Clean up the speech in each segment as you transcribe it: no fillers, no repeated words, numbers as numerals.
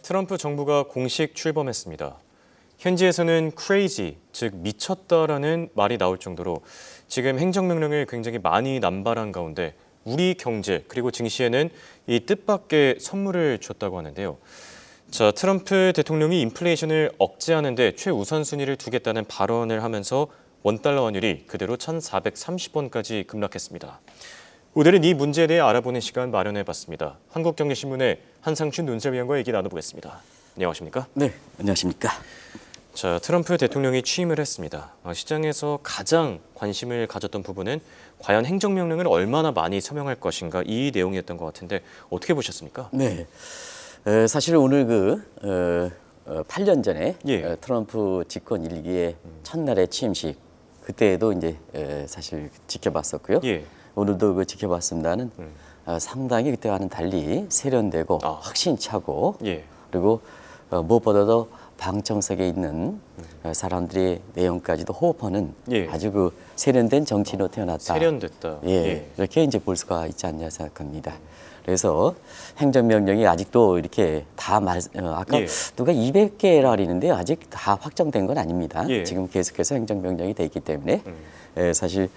트럼프 정부가 공식 출범했습니다. 현지에서는 crazy, 즉 미쳤다라는 말이 나올 정도로 지금 행정명령을 굉장히 많이 남발한 가운데 우리 경제 그리고 증시에는 이 뜻밖의 선물을 줬다고 하는데요. 자, 트럼프 대통령이 인플레이션을 억제하는 데 최우선순위를 두겠다는 발언을 하면서 원달러 환율이 그대로 1,430원까지 급락했습니다. 오늘은 이 문제에 대해 알아보는 시간 마련해봤습니다. 한국경제신문의 한상춘 논설위원과 얘기 나눠보겠습니다. 안녕하십니까? 네, 안녕하십니까? 자, 트럼프 대통령이 취임을 했습니다. 시장에서 가장 관심을 가졌던 부분은 과연 행정명령을 얼마나 많이 서명할 것인가 이 내용이었던 것 같은데 어떻게 보셨습니까? 네, 사실 오늘 8년 전에 트럼프 집권 1기의 첫날의 취임식 그때에도 이제 사실 지켜봤었고요. 오늘도 지켜봤습니다는 상당히 그때와는 달리 세련되고 확신 차고 그리고 무엇보다도 방청석에 있는 사람들의 내용까지도 호흡하는 아주 세련된 정치인으로 태어났다. 세련됐다. 이렇게 이제 볼 수가 있지 않냐 생각합니다. 그래서 행정명령이 아직도 이렇게 다 아까 누가 200개라 그러는데 아직 다 확정된 건 아닙니다. 지금 계속해서 행정명령이 돼 있기 때문에 사실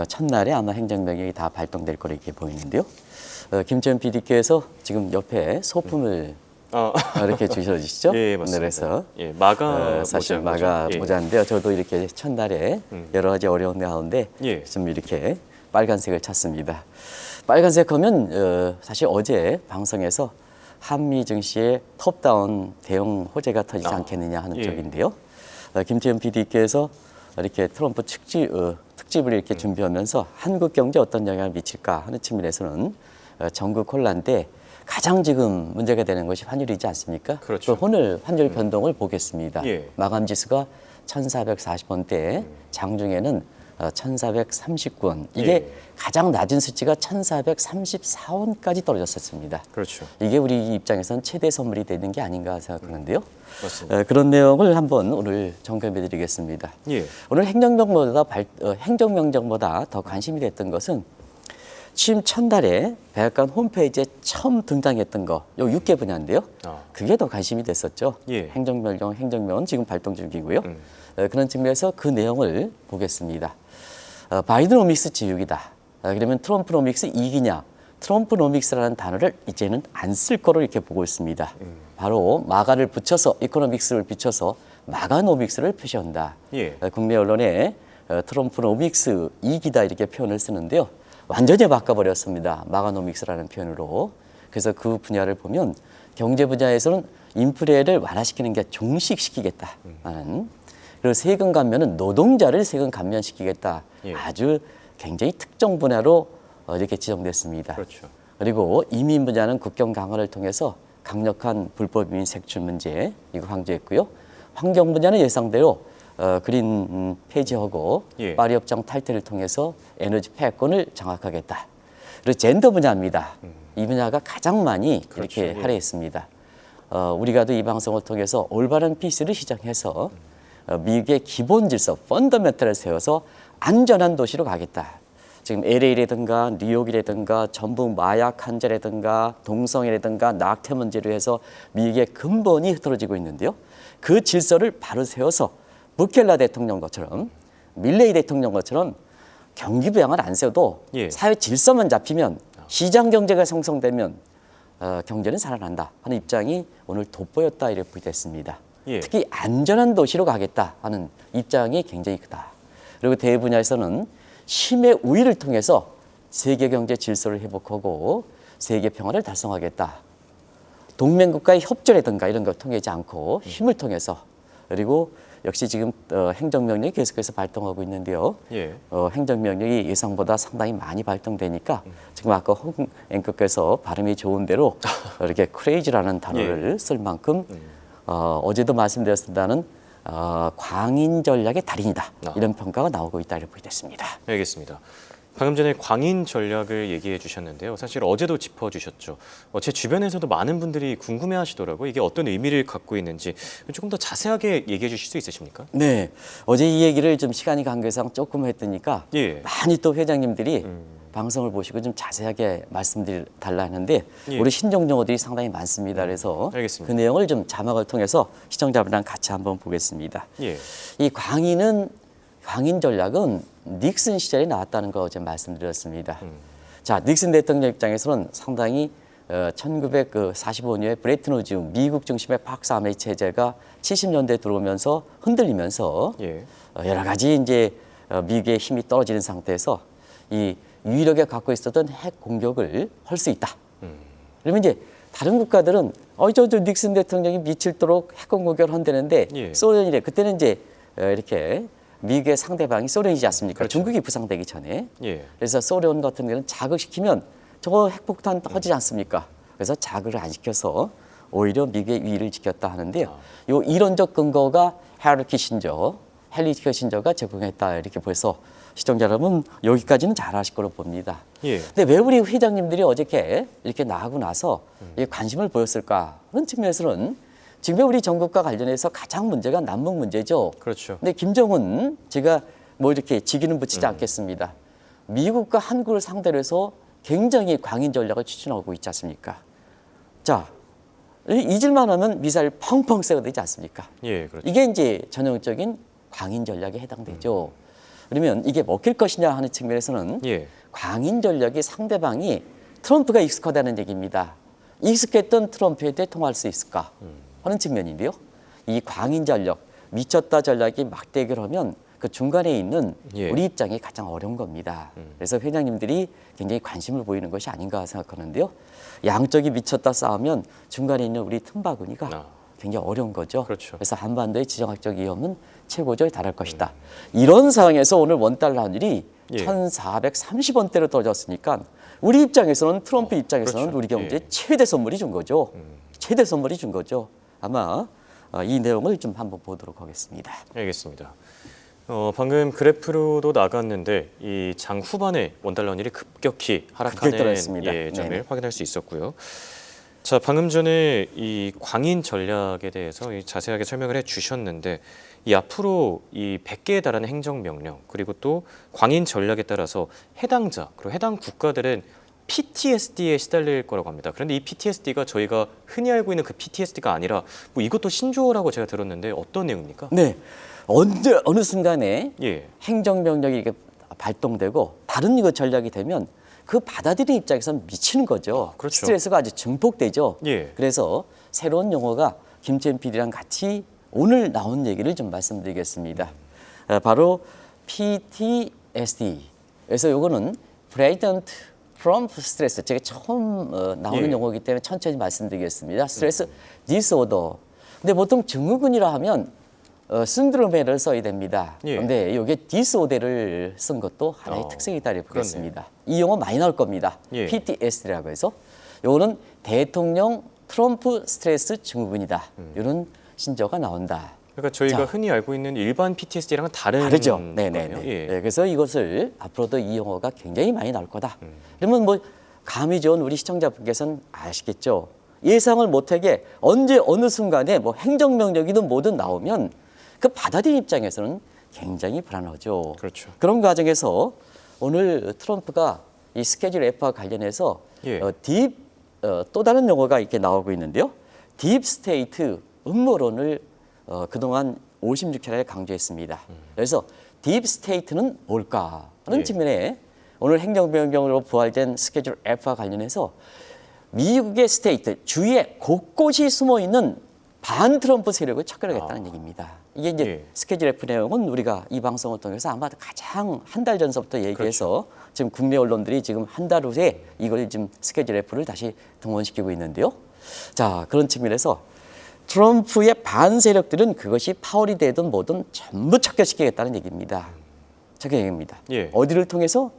첫날에 아마 행정명령이 다 발동될 거로 이렇게 보이는데요. 김지현 PD께서 지금 옆에 소품을 이렇게 주셔주시죠. 맞습니다. 그래서 마가 사실 마가 모자인데요. 저도 이렇게 첫날에 여러 가지 어려운 가운데 좀 이렇게 빨간색을 찾습니다. 빨간색 하면 사실 어제 방송에서 한미 증시의 톱다운 대형 호재가 터지지 않겠느냐 하는 쪽인데요. 김지현 PD께서 이렇게 트럼프 특집을 이렇게 준비하면서 한국 경제에 어떤 영향을 미칠까 하는 측면에서는 전국 혼란 때 가장 지금 문제가 되는 것이 환율이지 않습니까? 그렇죠. 오늘 환율 변동을 보겠습니다. 마감 지수가 1,440원대, 장중에는 1,439원. 이게 가장 낮은 수치가 1,434원까지 떨어졌었습니다. 그렇죠. 이게 우리 입장에서는 최대 선물이 되는 게 아닌가 생각하는데요. 맞습니다. 그런 내용을 한번 오늘 점검해드리겠습니다. 오늘 행정명령보다 더 관심이 됐던 것은 취임 첫날에 백악관 홈페이지에 처음 등장했던 거, 요 6개 분야인데요. 그게 더 관심이 됐었죠. 행정명령은 지금 발동 중이고요. 그런 측면에서 그 내용을 보겠습니다. 바이드노믹스 지우기다. 그러면 트럼프노믹스 이기냐? 트럼프노믹스라는 단어를 이제는 안 쓸 거로 이렇게 보고 있습니다. 바로 마가를 붙여서 이코노믹스를 붙여서 마가노믹스를 표시한다. 국내 언론에 트럼프노믹스 이기다 이렇게 표현을 쓰는데요. 완전히 바꿔버렸습니다. 마가노믹스라는 표현으로. 그래서 그 분야를 보면 경제 분야에서는 인플레를 완화시키는 게 종식시키겠다라는 그리고 세금 감면은 노동자를 세금 감면시키겠다. 아주 굉장히 특정 분야로 이렇게 지정됐습니다. 그렇죠. 그리고 이민 분야는 국경 강화를 통해서 강력한 불법 이민 색출 문제 이거 강조했고요. 환경 분야는 예상대로 그린 폐지하고 파리 협정 탈퇴를 통해서 에너지 패권을 장악하겠다. 그리고 젠더 분야입니다. 이 분야가 가장 많이 이렇게 할애했습니다. 우리가도 이 방송을 통해서 올바른 피스를 시작해서 미국의 기본 질서, 펀더멘털을 세워서 안전한 도시로 가겠다. 지금 LA라든가 뉴욕이라든가 전북 마약 환자라든가 동성애라든가 낙태 문제로 해서 미국의 근본이 흐트러지고 있는데요. 그 질서를 바로 세워서 부켈라 대통령 것처럼 밀레이 대통령 것처럼 경기 부양을 안 세워도 사회 질서만 잡히면 시장 경제가 형성되면 경제는 살아난다 하는 입장이 오늘 돋보였다 이렇게 됐습니다. 특히 안전한 도시로 가겠다 하는 입장이 굉장히 크다. 그리고 대외 분야에서는 힘의 우위를 통해서 세계 경제 질서를 회복하고 세계 평화를 달성하겠다. 동맹국가의 협조라든가 이런 걸 통하지 않고 힘을 통해서 그리고 역시 지금 행정명령이 계속해서 발동하고 있는데요. 행정명령이 예상보다 상당히 많이 발동되니까 지금 아까 홍 앵커께서 발음이 좋은 대로 이렇게 crazy라는 단어를 쓸 만큼 어제도 말씀드렸습니다는 광인 전략의 달인이다. 이런 평가가 나오고 있다 이렇게 됐습니다. 알겠습니다. 방금 전에 광인 전략을 얘기해 주셨는데요. 사실 어제도 짚어주셨죠. 제 주변에서도 많은 분들이 궁금해하시더라고요. 이게 어떤 의미를 갖고 있는지 조금 더 자세하게 얘기해 주실 수 있으십니까? 네, 어제 이 얘기를 좀 시간이 관계상 조금 했으니까 많이 또 회장님들이 방송을 보시고 좀 자세하게 말씀드리달라 하는데 예. 우리 신종 용어들이 상당히 많습니다. 그래서 알겠습니다. 그 내용을 좀 자막을 통해서 시청자분들랑 같이 한번 보겠습니다. 예. 이 광인 전략은 닉슨 시절에 나왔다는 거 좀 말씀드렸습니다. 자, 닉슨 대통령 입장에서는 상당히 1945년에 브레튼 우즈 미국 중심의 박스 아메리 체제가 70년대 들어오면서 흔들리면서 예. 여러 가지 이제 미국의 힘이 떨어지는 상태에서 이 유일하게 갖고 있었던 핵 공격을 할 수 있다. 그러면 이제 다른 국가들은 저 닉슨 대통령이 미칠도록 핵 공격을 한다는데 예. 소련이래. 그때는 이제 이렇게 미국의 상대방이 소련이지 않습니까? 그렇죠. 중국이 부상되기 전에. 예. 그래서 소련 같은 경우는 자극시키면 저거 핵폭탄 터지지 않습니까? 그래서 자극을 안 시켜서 오히려 미국의 위위를 지켰다 하는데요. 요 이론적 근거가 헨리 키신저가 제공했다 이렇게 보여서 시청자 여러분 여기까지는 잘 아실 거로 봅니다. 예. 근데 왜 우리 회장님들이 어저께 이렇게 나가고 나서 이 관심을 보였을까 하는 측면에서는 지금 우리 전국과 관련해서 가장 문제가 남북 문제죠. 그렇죠. 근데 김정은 제가 뭐 이렇게 직위는 붙이지 않겠습니다. 미국과 한국을 상대로 해서 굉장히 광인 전략을 추진하고 있지 않습니까? 자, 잊을만 하면 미사일 펑펑 쏘게 되지 않습니까? 예, 그렇죠. 이게 이제 전형적인 광인 전략에 해당되죠. 그러면 이게 먹힐 것이냐 하는 측면에서는 예. 광인 전략이 상대방이 트럼프가 익숙하다는 얘기입니다. 익숙했던 트럼프에 대해 통할 수 있을까 하는 측면인데요. 이 광인 전략, 미쳤다 전략이 맞대결하면 그 중간에 있는 예. 우리 입장이 가장 어려운 겁니다. 그래서 회장님들이 굉장히 관심을 보이는 것이 아닌가 생각하는데요. 양쪽이 미쳤다 싸우면 중간에 있는 우리 틈바구니가 굉장히 어려운 거죠. 그렇죠. 그래서 한반도의 지정학적 위험은 최고조에 달할 것이다. 이런 상황에서 오늘 원달러 환율이 예. 1,430원대로 떨어졌으니까 우리 입장에서는 트럼프 입장에서는 그렇죠. 우리 경제에 예. 최대 선물이 준 거죠. 최대 선물이 준 거죠. 아마 이 내용을 좀 한번 보도록 하겠습니다. 알겠습니다. 방금 그래프로도 나갔는데 이 장 후반에 원달러 환율이 급격히 하락하는 떨어졌습니다. 점을 네네. 확인할 수 있었고요. 자, 방금 전에 이 광인 전략에 대해서 자세하게 설명을 해주셨는데 이 앞으로 이 100개에 달하는 행정명령 그리고 또 광인 전략에 따라서 해당자 그리고 해당 국가들은 PTSD에 시달릴 거라고 합니다. 그런데 이 PTSD가 저희가 흔히 알고 있는 그 PTSD가 아니라 뭐 이것도 신조어라고 제가 들었는데 어떤 내용입니까? 네, 어느 순간에 예. 행정명령이 이렇게 발동되고 다른 이거 전략이 되면 그 받아들이는 입장에서는 미치는 거죠. 그렇죠. 스트레스가 아주 증폭되죠. 예. 그래서 새로운 용어가 김치현 PD랑 같이 오늘 나온 얘기를 좀 말씀드리겠습니다. 바로 PTSD. 그래서 요거는 President Trump Stress. 제가 처음 나오는 예. 용어이기 때문에 천천히 말씀드리겠습니다. 스트레스 디스오더. 근데 보통 증후군이라 하면 신드롬에를 써야 됩니다. 예. 그런데 이게 디스오더를 쓴 것도 하나의 특색이다 이렇게 보겠습니다. 이 용어 많이 나올 겁니다. 예. PTSD라고 해서 요거는 대통령 트럼프 스트레스 증후군이다. 이런 신조어가 나온다. 그러니까 저희가 자. 흔히 알고 있는 일반 PTSD랑은 다르죠. 거네요. 네네네. 예. 네, 그래서 이것을 앞으로도 이 용어가 굉장히 많이 나올 거다. 그러면 뭐 감이 좋은 우리 시청자분께서는 아시겠죠. 예상을 못하게 언제 어느 순간에 뭐 행정명령이든 뭐든 나오면 그 받아들인 입장에서는 굉장히 불안하죠. 그렇죠. 그런 과정에서 오늘 트럼프가 이 스케줄 F와 관련해서 예. 또 다른 용어가 이렇게 나오고 있는데요. 딥 스테이트 음모론을 그동안 56차례 강조했습니다. 그래서 딥 스테이트는 뭘까 하는 예. 측면에 오늘 행정명령으로 부활된 스케줄 F와 관련해서 미국의 스테이트 주위에 곳곳이 숨어 있는 반 트럼프 세력을 척결하겠다는 얘기입니다. 이게 이제 예. 스케줄 F 내용은 우리가 이 방송을 통해서 아마 가장 한 달 전서부터 얘기해서 지금 국내 언론들이 지금 한 달 후에 이걸 지금 스케줄 F를 다시 등원시키고 있는데요. 자, 그런 측면에서 트럼프의 반 세력들은 그것이 파월이 되든 뭐든 전부 척결시키겠다는 얘기입니다. 척결 얘기입니다. 예. 어디를 통해서?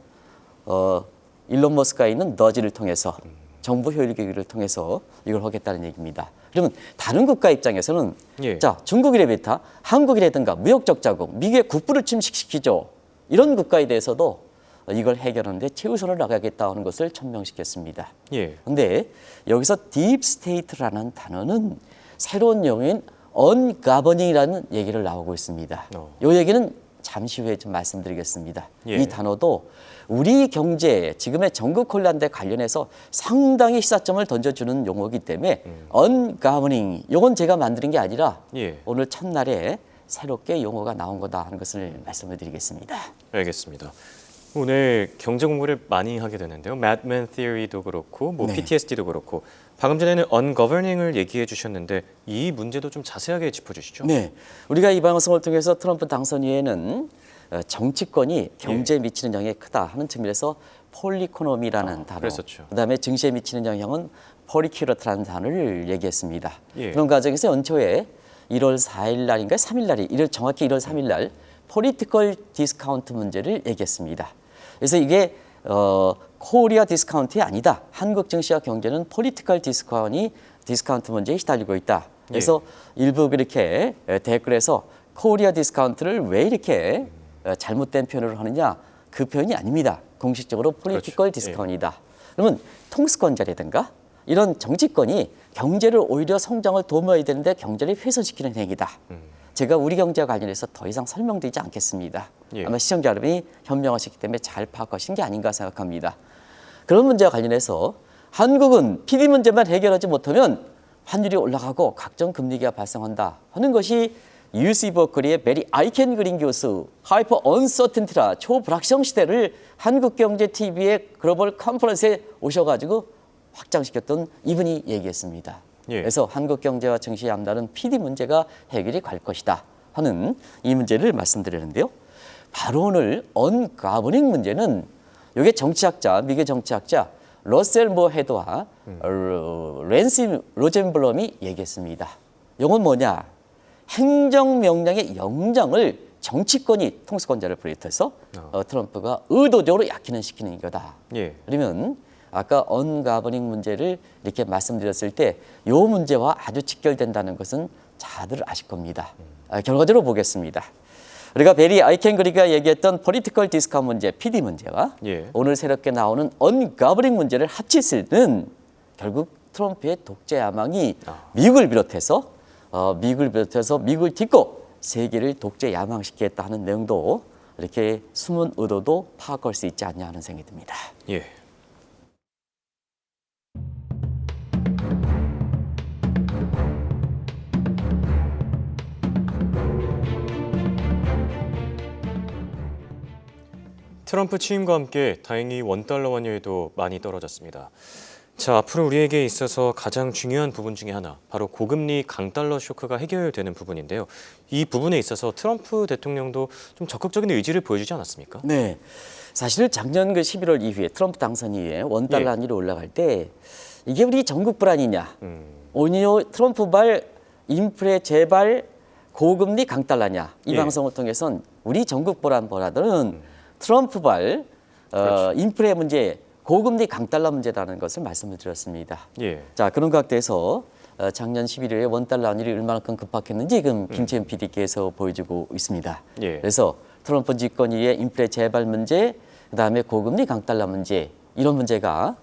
일론 머스크가 있는 너지를 통해서 정부 효율 계획을 통해서 이걸 하겠다는 얘기입니다. 그러면 다른 국가 입장에서는 예. 자, 중국이라든가 한국이라든가 무역적 자국, 미국의 국부를 침식시키죠. 이런 국가에 대해서도 이걸 해결하는데 최우선을 나가겠다는 것을 천명시켰습니다. 예. 그런데 여기서 딥스테이트라는 단어는 새로운 용어인 언가버닝이라는 얘기를 나오고 있습니다. 이 얘기는 잠시 후에 좀 말씀드리겠습니다. 예. 이 단어도 우리 경제, 지금의 전국 혼란대 관련해서 상당히 시사점을 던져주는 용어이기 때문에 ungoverning, 이건 제가 만드는 게 아니라 예. 오늘 첫날에 새롭게 용어가 나온 거다 하는 것을 말씀을 드리겠습니다. 알겠습니다. 오늘 경제 공부를 많이 하게 되는데요. Madman Theory도 그렇고 뭐 네. PTSD도 그렇고 방금 전에는 ungoverning을 얘기해 주셨는데 이 문제도 좀 자세하게 짚어주시죠. 네, 우리가 이 방송을 통해서 트럼프 당선 이후에는 정치권이 경제에 미치는 영향이 크다 하는 측면에서 폴리코노미라는 단어, 그랬었죠. 그다음에 증시에 미치는 영향은 폴리큐러트라는 단어를 얘기했습니다. 예. 그런 과정에서 연초에 1월 4일 날인가 3일 날이 정확히 1월 3일 날 폴리티컬 디스카운트 문제를 얘기했습니다. 그래서 이게 코리아 디스카운트이 아니다. 한국 증시와 경제는 폴리티컬 디스카운트 문제에 시달리고 있다. 그래서 일부 그렇게 댓글에서 코리아 디스카운트를 왜 이렇게 잘못된 표현을 하느냐, 그 표현이 아닙니다. 공식적으로 폴리티컬 그렇죠. 디스카운트이다. 그러면 통수권자라든가 이런 정치권이 경제를 오히려 성장을 도모해야 되는데 경제를 훼손시키는 행위다. 제가 우리 경제와 관련해서 더 이상 설명드리지 않겠습니다. 예. 아마 시청자 여러분이 현명하시기 때문에 잘 파악하신 게 아닌가 생각합니다. 그런 문제와 관련해서 한국은 PD 문제만 해결하지 못하면 환율이 올라가고 각종 금리가 발생한다 하는 것이 UC 버클리의 메리 아이켄 그린 교수, 하이퍼 언서튼티라 초불확정 시대를 한국경제TV의 글로벌 컨퍼런스에 오셔가지고 확장시켰던 이분이 얘기했습니다. 예. 그래서 한국 경제와 증시의 앞날은 PD 문제가 해결이 갈 것이다 하는 이 문제를 말씀드렸는데요. 바로 오늘 언가버닝 문제는 이게 정치학자, 미국 정치학자 러셀 모 헤드와 랜시 로젠블럼이 얘기했습니다. 이건 뭐냐? 행정명령의 영장을 정치권이 통수권자를 비롯해서 트럼프가 의도적으로 약화시키는 거다. 예. 그러면 아까 언가버닝 문제를 이렇게 말씀드렸을 때 이 문제와 아주 직결된다는 것은 다들 아실 겁니다. 결과적으로 보겠습니다. 우리가 베리 아이켄그리가 얘기했던 폴리티컬 디스카운트 문제, PD 문제와 예. 오늘 새롭게 나오는 언가버닝 문제를 합쳤을 때는 결국 트럼프의 독재 야망이 미국을 비롯해서 미국을 딛고 세계를 독재 야망시키겠다 하는 내용도 이렇게 숨은 의도도 파악할 수 있지 않냐 하는 생각이 듭니다. 예. 트럼프 취임과 함께 다행히 원달러 환율도 많이 떨어졌습니다. 자, 앞으로 우리에게 있어서 가장 중요한 부분 중에 하나, 바로 고금리 강달러 쇼크가 해결되는 부분인데요. 이 부분에 있어서 트럼프 대통령도 좀 적극적인 의지를 보여주지 않았습니까? 네, 사실 작년 그 11월 이후에 트럼프 당선 이후에 원달러 예. 환율이 올라갈 때 이게 우리 전국 불안이냐, 오히려 트럼프발 인플레 재발 고금리 강달러냐, 이 예. 방송을 통해서는 우리 전국 불안보다는 트럼프발 그렇죠. 인플레 문제, 고금리 강달러 문제라는 것을 말씀을 드렸습니다. 예. 자, 그런 각도에서 작년 11월에 원달러 환율이 얼마만큼 급락했는지 지금 김채연 PD께서 보여주고 있습니다. 예. 그래서 트럼프 집권 이후에 인플레 재발 문제, 그다음에 고금리 강달러 문제, 이런 문제가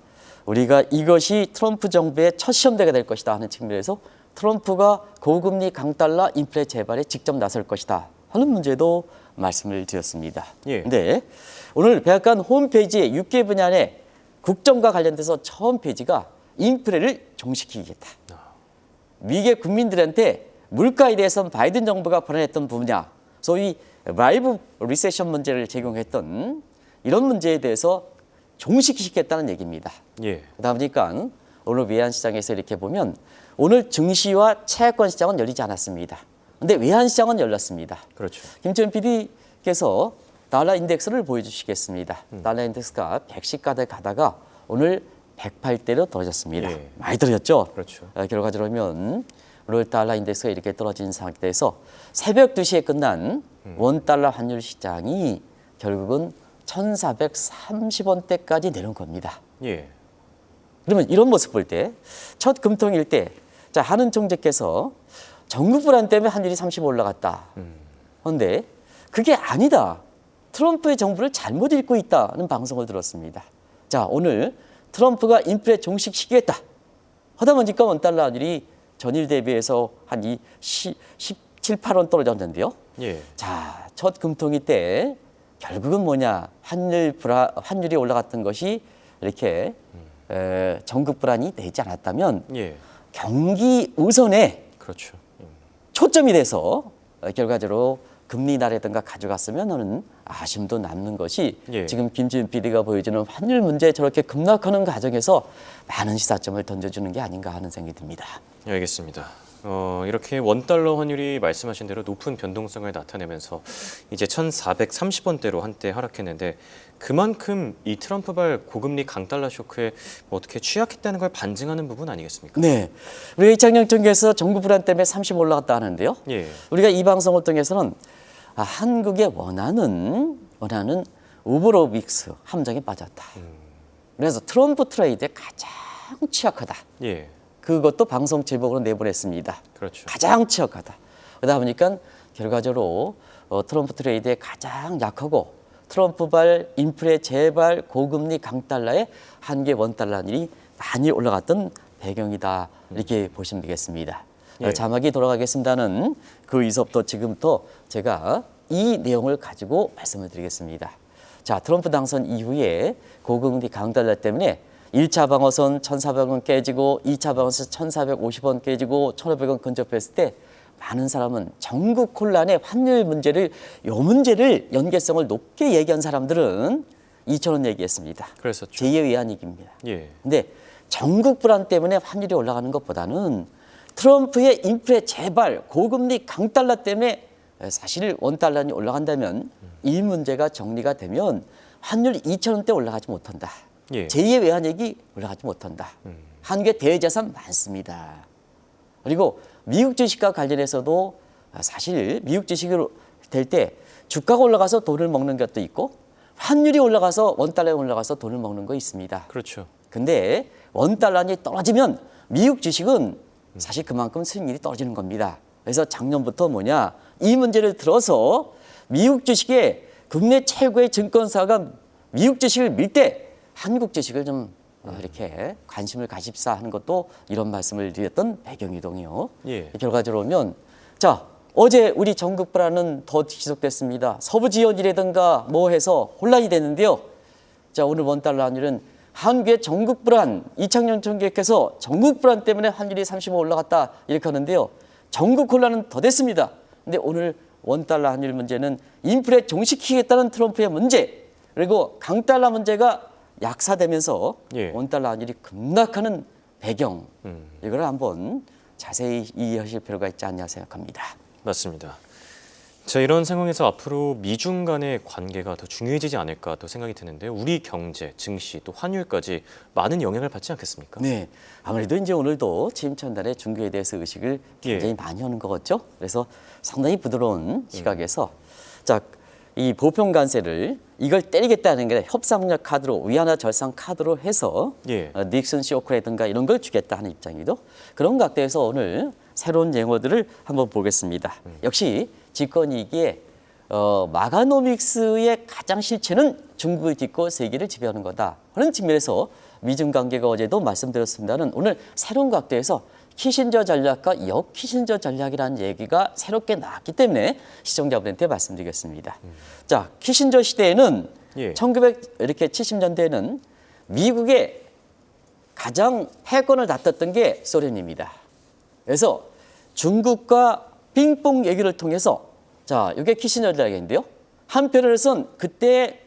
우리가 이것이 트럼프 정부의 첫 시험대가 될 것이다 하는 측면에서 트럼프가 고금리 강달러 인플레 재발에 직접 나설 것이다 하는 문제도 말씀을 드렸습니다. 예. 근데 오늘 백악관 홈페이지에 6개 분야의 국정과 관련돼서 처음 페이지가 인플레를 종식시키겠다. 미국의 국민들한테 물가에 대해서는 바이든 정부가 불안했던 분야, 소위 라이브 리세션 문제를 제공했던 이런 문제에 대해서 종식시키겠다는 얘기입니다. 예. 그러다 보니까 오늘 외환시장에서 이렇게 보면 오늘 증시와 채권 시장은 열리지 않았습니다. 근데 외환시장은 열렸습니다. 그렇죠. 김철민 PD께서 달러 인덱스를 보여주시겠습니다. 달러 인덱스가 110가대 가다가 오늘 108대로 떨어졌습니다. 예. 많이 떨어졌죠? 그렇죠. 결과적으로 보면 오늘 달러 인덱스가 이렇게 떨어진 상태에서 새벽 2시에 끝난 원달러 환율 시장이 결국은 1,430원대까지 내려온 겁니다. 예. 그러면 이런 모습 볼 때 첫 금통일 때 자, 한은 총재께서 전국 불안 때문에 환율이 30 올라갔다. 그런데 그게 아니다. 트럼프의 정부를 잘못 읽고 있다는 방송을 들었습니다. 자, 오늘 트럼프가 인플레 종식시키겠다 하다 보니까 원달러 환율이 전일 대비해서 한 17, 8원 떨어졌는데요. 예. 자, 첫 금통위 때 결국은 뭐냐? 환율이 올라갔던 것이 이렇게 전국 불안이 되지 않았다면 예. 경기 우선에 그렇죠. 초점이 돼서 결과적으로 금리 인하라든가 가져갔으면 하는 아쉬움도 남는 것이 예. 지금 김지윤 PD가 보여주는 환율 문제 저렇게 급락하는 과정에서 많은 시사점을 던져주는 게 아닌가 하는 생각이 듭니다. 알겠습니다. 이렇게 원달러 환율이 말씀하신 대로 높은 변동성을 나타내면서 이제 1,430원대로 한때 하락했는데 그만큼 이 트럼프발 고금리 강달러 쇼크에 뭐 어떻게 취약했다는 걸 반증하는 부분 아니겠습니까? 네, 우리가 이창용 총리께서 정부 불안 때문에 30 올라갔다 하는데요. 예. 우리가 이 방송을 통해서는 한국의 원하는 오버로빅스 함정에 빠졌다. 그래서 트럼프 트레이드에 가장 취약하다. 예. 그것도 방송 제목으로 내보냈습니다. 그렇죠. 가장 취약하다. 그러다 보니까 결과적으로 트럼프 트레이드에 가장 약하고 트럼프발 인플레 재발 고금리 강달러에 한국의 원달러율이 많이 올라갔던 배경이다. 이렇게 보시면 되겠습니다. 예. 자막이 돌아가겠습니다는 그 이서부터 지금부터 제가 이 내용을 가지고 말씀을 드리겠습니다. 자, 트럼프 당선 이후에 고금리 강달러 때문에 1차 방어선 1,400원 깨지고 2차 방어선 1,450원 깨지고 1,500원 근접했을 때 많은 사람은 전국 혼란의 환율 문제를 요 문제를 연계성을 높게 얘기한 사람들은 2,000원 얘기했습니다. 그랬었죠. 제2의 외환위기입니다. 예. 근데 전국 불안 때문에 환율이 올라가는 것보다는 트럼프의 인플레 재발 고금리 강달러 때문에 사실 원달러이 올라간다면 이 문제가 정리가 되면 환율이 2,000원대 올라가지 못한다. 예. 제2의 외환위기 올라가지 못한다. 한국의 대자산 많습니다. 그리고 미국 주식과 관련해서도 사실 미국 주식이 될 때 주가가 올라가서 돈을 먹는 것도 있고 환율이 올라가서 원달러에 올라가서 돈을 먹는 거 있습니다. 그렇죠. 근데 원달러이 떨어지면 미국 주식은 사실 그만큼 수익률이 떨어지는 겁니다. 그래서 작년부터 뭐냐 이 문제를 들어서 미국 주식의 국내 최고의 증권사가 미국 주식을 밀 때 한국 주식을 좀 이렇게 관심을 가집사 하는 것도 이런 말씀을 드렸던 배경이동이요. 예. 결과적으로 보면 자 어제 우리 전국 불안은 더 지속됐습니다. 서부 지연이라든가 뭐 해서 혼란이 됐는데요. 자 오늘 원달러 환율은 한국의 전국 불안 이창용 총리께서 전국 불안 때문에 환율이 35 올라갔다 이렇게 하는데요. 전국 혼란은 더 됐습니다. 근데 오늘 원달러 환율 문제는 인플레 종식시키겠다는 트럼프의 문제 그리고 강달러 문제가 약사되면서 예. 원달러 환율이 급락하는 배경 이걸 한번 자세히 이해하실 필요가 있지 않냐 생각합니다. 맞습니다. 자, 이런 상황에서 앞으로 미중 간의 관계가 더 중요해지지 않을까 또 생각이 드는데요. 우리 경제, 증시, 또 환율까지 많은 영향을 받지 않겠습니까? 네, 아무래도 이제 오늘도 취임 첫날에 중국에 대해서 의식을 굉장히 많이 하는 것 같죠. 그래서 상당히 부드러운 시각에서 자, 이 보편 관세를 이걸 때리겠다는 게 협상력 카드로 위안화 절상 카드로 해서 예. 닉슨 쇼크라든가 이런 걸 주겠다 하는 입장이죠. 그런 각도에서 오늘 새로운 용어들을 한번 보겠습니다. 역시 집권이기에 마가노믹스의 가장 실체는 중국을 딛고 세계를 지배하는 거다 하는 측면에서 미중 관계가 어제도 말씀드렸습니다는 오늘 새로운 각도에서 키신저 전략과 역키신저 전략이라는 얘기가 새롭게 나왔기 때문에 시청자분들한테 말씀드리겠습니다. 자, 키신저 시대에는 예. 1970년대에는 미국의 가장 패권을 다퉜던 게 소련입니다. 그래서 중국과 빙봉 얘기를 통해서 자, 이게 키신저 전략인데요. 한편으로선 그때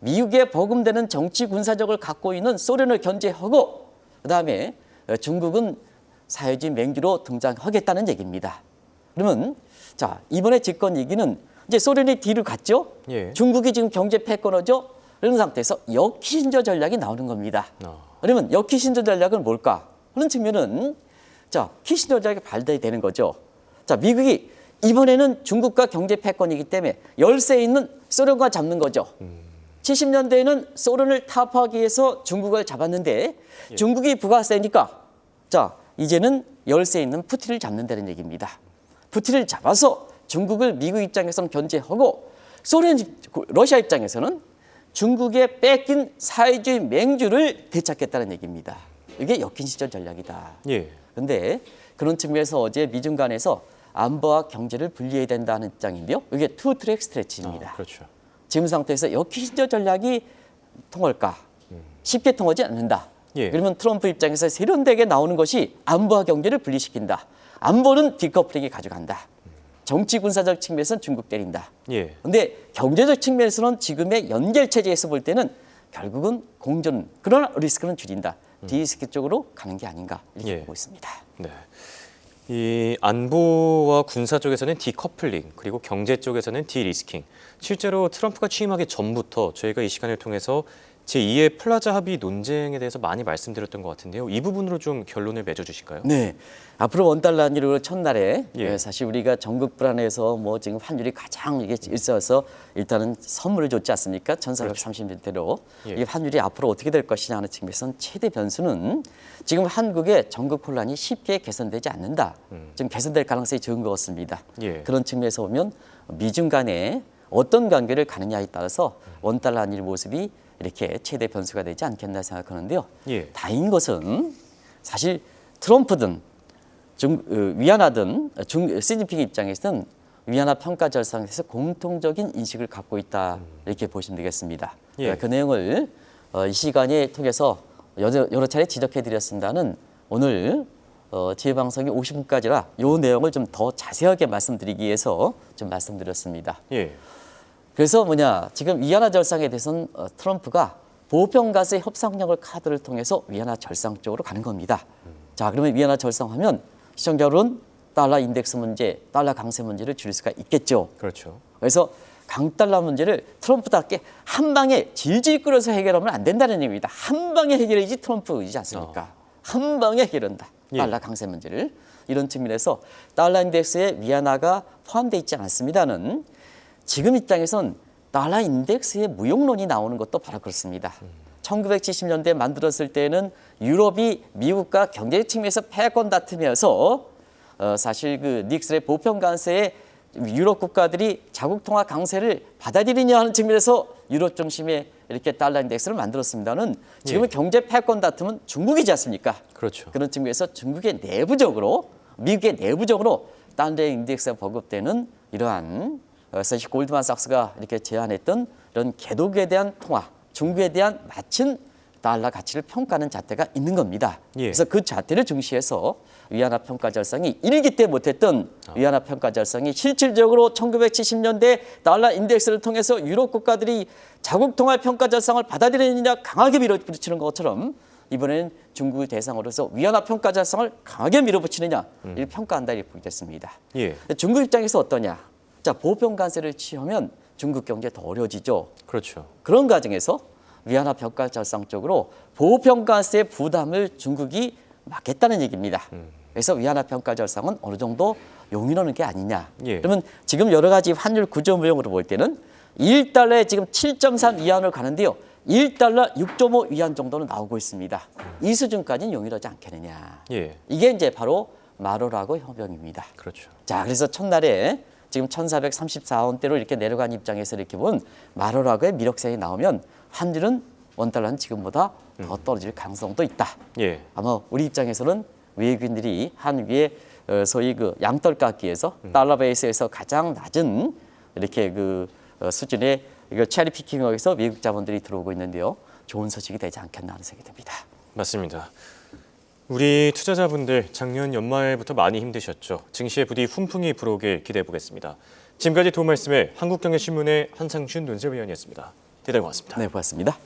미국에 버금되는 정치 군사력을 갖고 있는 소련을 견제하고 그다음에 중국은 사회주의 맹주로 등장하겠다는 얘기입니다. 그러면 자 이번에 집권 얘기는 이제 소련이 뒤로 갔죠. 예. 중국이 지금 경제 패권하죠. 이런 상태에서 역키신저 전략이 나오는 겁니다. 그러면 역키신저 전략은 뭘까 하는 측면은 자 키신저 전략이 발달이 되는 거죠. 자 미국이 이번에는 중국과 경제 패권이기 때문에 열세에 있는 소련과 잡는 거죠. 70년대에는 소련을 타파하기 위해서 중국을 잡았는데 중국이 부가 세니까 자 이제는 열세에 있는 푸틴을 잡는다는 얘기입니다. 푸틴을 잡아서 중국을 미국 입장에서는 견제하고 러시아 입장에서는 중국에 뺏긴 사회주의 맹주를 되찾겠다는 얘기입니다. 이게 역kin시절 전략이다. 예. 그런데 그런 측면에서 어제 미중 간에서 안보와 경제를 분리해야 된다는 입장인데요. 이게 투트랙 스트레치입니다. 그렇죠. 지금 상태에서 여키시저 전략이 통할까? 쉽게 통하지 않는다. 예. 그러면 트럼프 입장에서 세련되게 나오는 것이 안보와 경제를 분리시킨다. 안보는 디커플링이 가져간다. 정치 군사적 측면에서는 중국 때린다. 예. 근데 경제적 측면에서는 지금의 연결 체제에서 볼 때는 결국은 공존, 그러나 리스크는 줄인다. 디리스크 쪽으로 가는 게 아닌가 이렇게 예. 보고 있습니다. 네. 이 안보와 군사 쪽에서는 디커플링, 그리고 경제 쪽에서는 디리스킹. 실제로 트럼프가 취임하기 전부터 저희가 이 시간을 통해서 제2의 플라자 합의 논쟁에 대해서 많이 말씀드렸던 것 같은데요. 이 부분으로 좀 결론을 맺어주실까요? 네. 앞으로 원달러 환율을 첫날에 예. 사실 우리가 전국 불안해서 뭐 지금 환율이 가장 이게 있어서 일단은 선물을 줬지 않습니까? 1430년대로 예. 이 환율이 앞으로 어떻게 될 것이냐 하는 측면에서는 최대 변수는 지금 한국의 전국 혼란이 쉽게 개선되지 않는다. 지금 개선될 가능성이 적은 것 같습니다. 예. 그런 측면에서 보면 미중 간에 어떤 관계를 가느냐에 따라서 원달러 환율 모습이 이렇게 최대 변수가 되지 않겠나 생각하는데요. 예. 다행인 것은 사실 트럼프든 위안화든 시진핑 입장에서는 위안화 평가 절상에서 공통적인 인식을 갖고 있다 이렇게 보시면 되겠습니다. 예. 그 내용을 이 시간에 통해서 여러 차례 지적해드렸습니다는 오늘 지혜방송이 50분까지라 이 내용을 좀 더 자세하게 말씀드리기 위해서 좀 말씀드렸습니다. 예. 그래서 지금 위안화 절상에 대해서는 트럼프가 보편가세 협상력을 카드를 통해서 위안화 절상 쪽으로 가는 겁니다. 자, 그러면 위안화 절상하면 시청자 여러분 달러 인덱스 문제, 달러 강세 문제를 줄일 수가 있겠죠. 그렇죠. 그래서 강달러 문제를 트럼프답게 한 방에 질질 끌어서 해결하면 안 된다는 얘기입니다. 한 방에 해결이지 트럼프이지 않습니까? 한 방에 해결한다. 달러 예. 강세 문제를. 이런 측면에서 달러 인덱스에 위안화가 포함되어 있지 않습니다는 지금 입장에선 달러 인덱스의 무용론이 나오는 것도 바로 그렇습니다. 1970년대 만들었을 때는 유럽이 미국과 경제적 측면에서 패권 다투면서 사실 그 닉슨의 보편 관세에 유럽 국가들이 자국 통화 강세를 받아들이냐 하는 측면에서 유럽 중심의 이렇게 달러 인덱스를 만들었습니다는 지금은 경제 패권 다툼은 중국이지 않습니까? 그렇죠. 그런 측면에서 중국의 내부적으로 미국의 내부적으로 달러 인덱스가 보급되는 이러한 사실 골드만삭스가 이렇게 제안했던 이런 개독에 대한 통화, 중국에 대한 맞춘 달러 가치를 평가하는 잣대가 있는 겁니다. 예. 그래서 그 잣대를 중시해서 위안화 평가 절상이 일기 때 못했던 위안화 평가 절상이 실질적으로 1970년대 달러 인덱스를 통해서 유럽 국가들이 자국 통화 평가 절상을 받아들이느냐 강하게 밀어붙이는 것처럼 이번에는 중국을 대상으로서 위안화 평가 절상을 강하게 밀어붙이느냐 이를 평가한다 이렇게 보겠습니다. 예. 중국 입장에서 어떠냐? 자, 보편 관세를 취하면 중국 경제 더 어려워지죠. 그렇죠. 그런 과정에서 위안화 평가 절상 쪽으로 보편 관세 부담을 중국이 맡겠다는 얘기입니다. 그래서 위안화 평가 절상은 어느 정도 용인하는 게 아니냐. 예. 그러면 지금 여러 가지 환율 구조 무용으로 볼 때는 1달러에 지금 7.3 위안으로 가는데요. 1달러 6.5 위안 정도는 나오고 있습니다. 이 수준까지는 용인하지 않겠느냐. 예. 이게 이제 바로 마로라고 협약입니다. 그렇죠. 자, 그래서 첫날에 지금 1434원대로 이렇게 내려간 입장에서 이렇게 보면 마로라고의 미력세이 나오면 환율은 원달러는 지금보다 더 떨어질 가능성도 있다. 예. 아마 우리 입장에서는 외국인들이 한국의 소위 그 양떨깎기에서 달러 베이스에서 가장 낮은 이렇게 그 수준의 이거 체리 피킹에서 외국 자본들이 들어오고 있는데요. 좋은 소식이 되지 않겠나 하는 생각이 듭니다. 맞습니다. 우리 투자자분들 작년 연말부터 많이 힘드셨죠. 증시에 부디 훈풍이 불어오길 기대해 보겠습니다. 지금까지 도움 말씀에 한국경제신문의 한상준 논설위원이었습니다. 대단히 고맙습니다. 네, 고맙습니다.